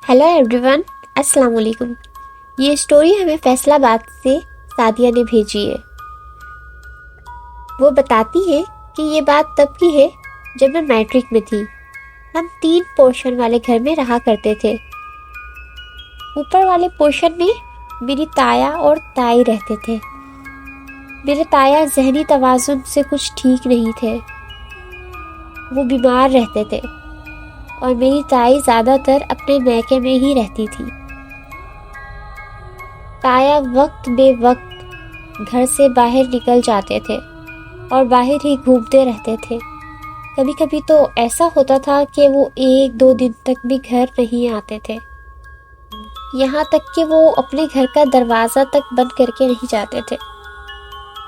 Hello every one, السلام علیکم۔ یہ اسٹوری ہمیں فیصل آباد سے سعدیہ نے بھیجی ہے۔ وہ بتاتی ہے کہ یہ بات تب کی ہے جب میں میٹرک میں تھی۔ ہم 3 پورشن والے گھر میں رہا کرتے تھے۔ اوپر والے پورشن میں میری تایا اور تائی رہتے تھے۔ میرے تایا ذہنی توازن سے کچھ ٹھیک نہیں تھے، وہ بیمار رہتے تھے، اور میری تائی زیادہ تر اپنے میکے میں ہی رہتی تھی۔ تایا وقت بے وقت گھر سے باہر نکل جاتے تھے اور باہر ہی گھومتے رہتے تھے۔ کبھی کبھی تو ایسا ہوتا تھا کہ وہ 1-2 دن تک بھی گھر نہیں آتے تھے، یہاں تک کہ وہ اپنے گھر کا دروازہ تک بند کر کے نہیں جاتے تھے،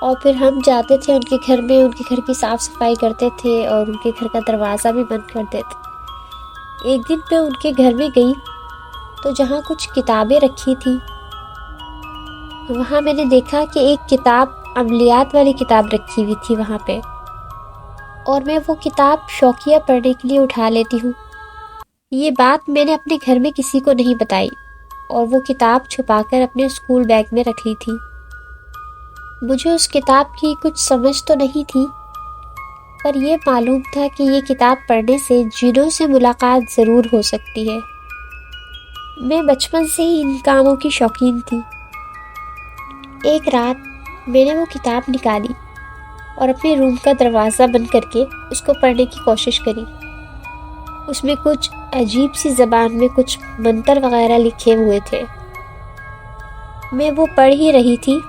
اور پھر ہم جاتے تھے ان کے گھر میں، ان کے گھر کی صاف صفائی کرتے تھے اور ان کے گھر کا دروازہ بھی بند کر دیتے۔ ایک دن میں ان کے گھر میں گئی تو جہاں کچھ کتابیں رکھی تھی، وہاں میں نے دیکھا کہ ایک کتاب، عملیات والی کتاب رکھی ہوئی تھی وہاں پہ، اور میں وہ کتاب شوقیہ پڑھنے کے لیے اٹھا لیتی ہوں۔ یہ بات میں نے اپنے گھر میں کسی کو نہیں بتائی، اور وہ کتاب چھپا کر اپنے اسکول بیگ میں رکھ لی تھی۔ مجھے اس کتاب کی کچھ سمجھ تو نہیں تھی، پر یہ معلوم تھا کہ یہ کتاب پڑھنے سے جنوں سے ملاقات ضرور ہو سکتی ہے۔ میں بچپن سے ہی ان کاموں کی شوقین تھی۔ ایک رات میں نے وہ کتاب نکالی اور اپنے روم کا دروازہ بند کر کے اس کو پڑھنے کی کوشش کری۔ اس میں کچھ عجیب سی زبان میں کچھ منتر وغیرہ لکھے ہوئے تھے۔ میں وہ پڑھ ہی رہی تھی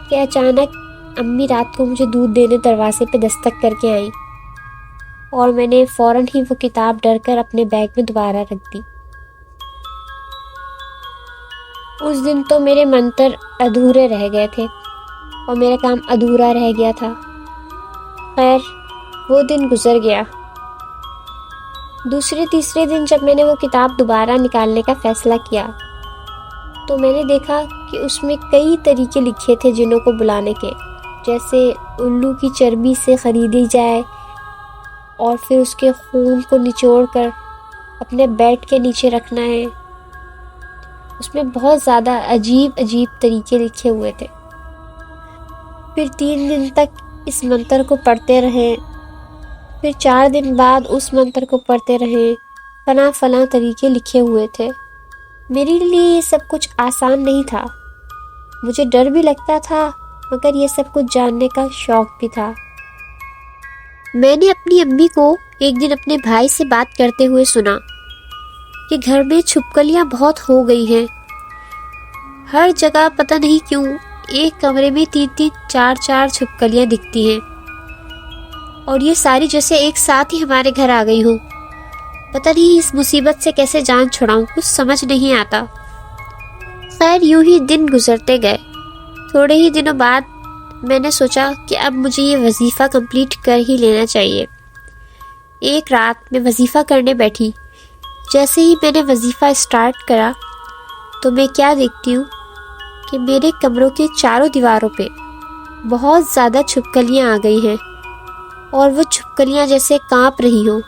کہ اچانک امی رات کو مجھے دودھ دینے دروازے پہ دستک کر کے آئیں، اور میں نے فوراً ہی وہ کتاب ڈر کر اپنے بیگ میں دوبارہ رکھ دی۔ اس دن تو میرے منتر ادھورے رہ گئے تھے اور میرا کام ادھورا رہ گیا تھا۔ خیر، وہ دن گزر گیا۔ دوسرے تیسرے دن جب میں نے وہ کتاب دوبارہ نکالنے کا فیصلہ کیا تو میں نے دیکھا کہ اس میں کئی طریقے لکھے تھے جنوں کو بلانے کے، جیسے الو کی چربی سے خریدی جائے اور پھر اس کے خون کو نچوڑ کر اپنے بیڈ کے نیچے رکھنا ہے۔ اس میں بہت زیادہ عجیب طریقے لکھے ہوئے تھے۔ پھر 3 دن تک اس منتر کو پڑھتے رہے، پھر 4 دن بعد اس منتر کو پڑھتے رہے۔ فلاں طریقے لکھے ہوئے تھے۔ میرے لیے یہ سب کچھ آسان نہیں تھا، مجھے ڈر بھی لگتا تھا، مگر یہ سب کچھ جاننے کا شوق بھی تھا۔ میں نے اپنی امی کو ایک دن اپنے بھائی سے بات کرتے ہوئے سنا کہ گھر میں چھپکلیاں بہت ہو گئی ہیں۔ ہر جگہ پتہ نہیں کیوں ایک کمرے میں 3-3 4-4 چھپکلیاں دکھتی ہیں، اور یہ ساری جیسے ایک ساتھ ہی ہمارے گھر آ گئی ہوں۔ پتہ نہیں اس مصیبت سے کیسے جان چھڑاؤں، کچھ سمجھ نہیں آتا۔ خیر، یوں ہی دن گزرتے گئے۔ تھوڑے ہی دنوں بعد میں نے سوچا کہ اب مجھے یہ وظیفہ کمپلیٹ کر ہی لینا چاہیے۔ ایک رات میں وظیفہ کرنے بیٹھی۔ جیسے ہی میں نے وظیفہ اسٹارٹ کرا تو میں کیا دیکھتی ہوں کہ میرے کمروں کے چاروں دیواروں پہ بہت زیادہ چھپکلیاں آ گئی ہیں، اور وہ چھپکلیاں جیسے کانپ رہی ہوں،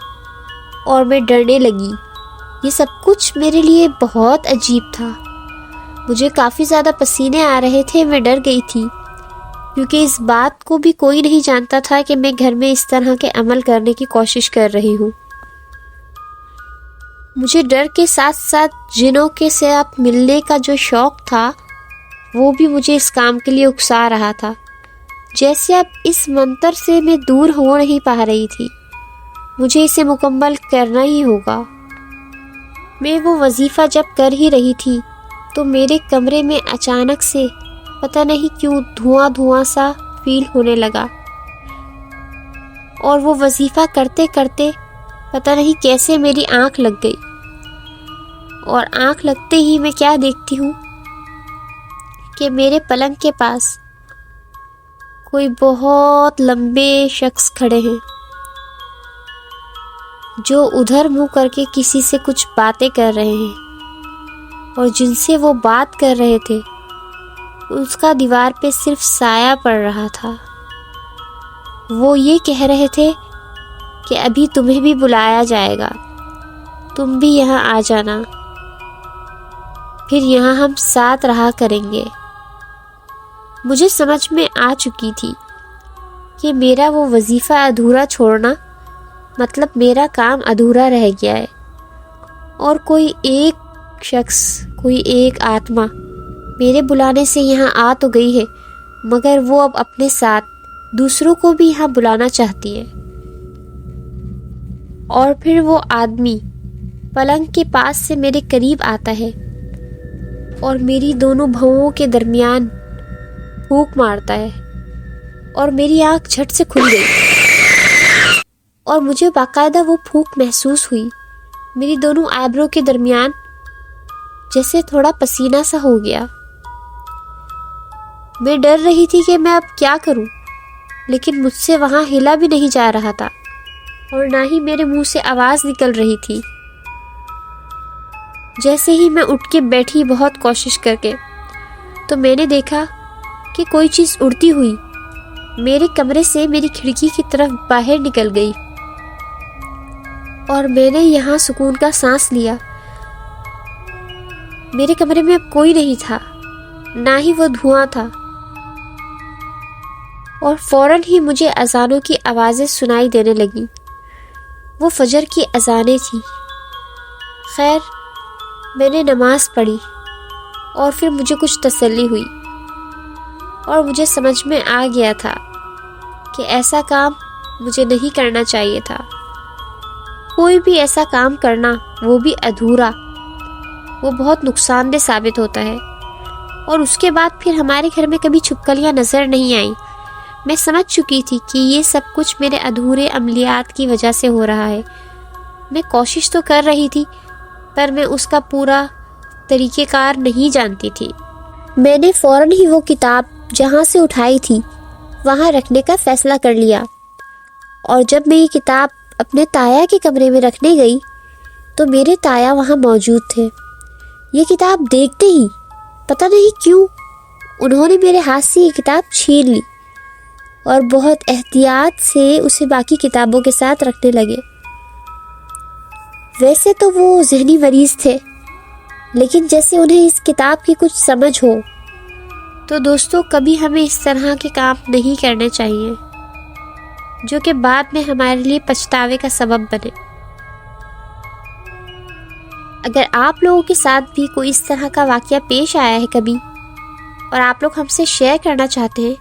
اور میں ڈرنے لگی۔ یہ سب کچھ میرے لیے بہت عجیب تھا۔ مجھے کافی زیادہ پسینے آ رہے تھے، میں ڈر گئی تھی، کیونکہ اس بات کو بھی کوئی نہیں جانتا تھا کہ میں گھر میں اس طرح کے عمل کرنے کی کوشش کر رہی ہوں۔ مجھے ڈر کے ساتھ ساتھ جنوں کے ساتھ ملنے کا جو شوق تھا وہ بھی مجھے اس کام کے لیے اکسا رہا تھا۔ جیسے اب اس منتر سے میں دور ہو نہیں پا رہی تھی، مجھے اسے مکمل کرنا ہی ہوگا۔ میں وہ وظیفہ جب کر ہی رہی تھی تو میرے کمرے میں اچانک سے پتہ نہیں کیوں دھواں سا فیل ہونے لگا، اور وہ وظیفہ کرتے کرتے پتہ نہیں کیسے میری آنکھ لگ گئی، اور آنکھ لگتے ہی میں کیا دیکھتی ہوں کہ میرے پلنگ کے پاس کوئی بہت لمبے شخص کھڑے ہیں، جو ادھر منہ کر کے کسی سے کچھ باتیں کر رہے ہیں، اور جن سے وہ بات کر رہے تھے اس کا دیوار پہ صرف سایہ پڑ رہا تھا۔ وہ یہ کہہ رہے تھے کہ ابھی تمہیں بھی بلایا جائے گا، تم بھی یہاں آ جانا۔ پھر یہاں ہم ساتھ رہا کریں گے۔ مجھے سمجھ میں آ چکی تھی کہ میرا وہ وظیفہ ادھورا چھوڑنا مطلب میرا کام ادھورا رہ گیا ہے، اور کوئی ایک شخص، کوئی ایک آتما میرے بلانے سے یہاں آ تو گئی ہے، مگر وہ اب اپنے ساتھ دوسروں کو بھی یہاں بلانا چاہتی ہے۔ اور پھر وہ آدمی پلنگ کے پاس سے میرے قریب آتا ہے اور میری دونوں بھوؤں کے درمیان پھونک مارتا ہے، اور میری آنکھ جھٹ سے کھل گئی اور مجھے باقاعدہ وہ پھونک محسوس ہوئی۔ میری دونوں آئیبرو کے درمیان جیسے تھوڑا پسینہ سا ہو گیا۔ میں ڈر رہی تھی کہ میں اب کیا کروں، لیکن مجھ سے وہاں ہلا بھی نہیں جا رہا تھا اور نہ ہی میرے منہ سے آواز نکل رہی تھی۔ جیسے ہی میں اٹھ کے بیٹھی بہت کوشش کر کے، تو میں نے دیکھا کہ کوئی چیز اڑتی ہوئی میرے کمرے سے میری کھڑکی کی طرف باہر نکل گئی، اور میں نے یہاں سکون کا سانس لیا۔ میرے کمرے میں اب کوئی نہیں تھا، نہ ہی وہ دھواں تھا، اور فوراً ہی مجھے اذانوں کی آوازیں سنائی دینے لگیں۔ وہ فجر کی اذانیں تھیں۔ خیر، میں نے نماز پڑھی اور پھر مجھے کچھ تسلی ہوئی، اور مجھے سمجھ میں آ گیا تھا کہ ایسا کام مجھے نہیں کرنا چاہیے تھا۔ کوئی بھی ایسا کام کرنا، وہ بھی ادھورا، وہ بہت نقصان دہ ثابت ہوتا ہے۔ اور اس کے بعد پھر ہمارے گھر میں کبھی چھپکلیاں نظر نہیں آئیں۔ میں سمجھ چکی تھی کہ یہ سب کچھ میرے ادھورے عملیات کی وجہ سے ہو رہا ہے۔ میں کوشش تو کر رہی تھی، پر میں اس کا پورا طریقہ کار نہیں جانتی تھی۔ میں نے فوراً ہی وہ کتاب جہاں سے اٹھائی تھی وہاں رکھنے کا فیصلہ کر لیا، اور جب میں یہ کتاب اپنے تایا کے کمرے میں رکھنے گئی تو میرے تایا وہاں موجود تھے۔ یہ کتاب دیکھتے ہی پتہ نہیں کیوں انہوں نے میرے ہاتھ سے یہ کتاب چھین لی اور بہت احتیاط سے اسے باقی کتابوں کے ساتھ رکھنے لگے۔ ویسے تو وہ ذہنی مریض تھے، لیکن جیسے انہیں اس کتاب کی کچھ سمجھ ہو۔ تو دوستو، کبھی ہمیں اس طرح کے کام نہیں کرنے چاہیے جو کہ بعد میں ہمارے لیے پچھتاوے کا سبب بنے۔ اگر آپ لوگوں کے ساتھ بھی کوئی اس طرح کا واقعہ پیش آیا ہے کبھی، اور آپ لوگ ہم سے شیئر کرنا چاہتے ہیں،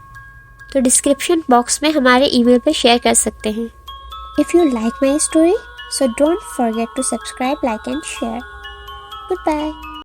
تو ڈسکرپشن باکس میں ہمارے ای میل پہ شیئر کر سکتے ہیں۔ If you like my story, so don't forget to subscribe, like and share. Goodbye.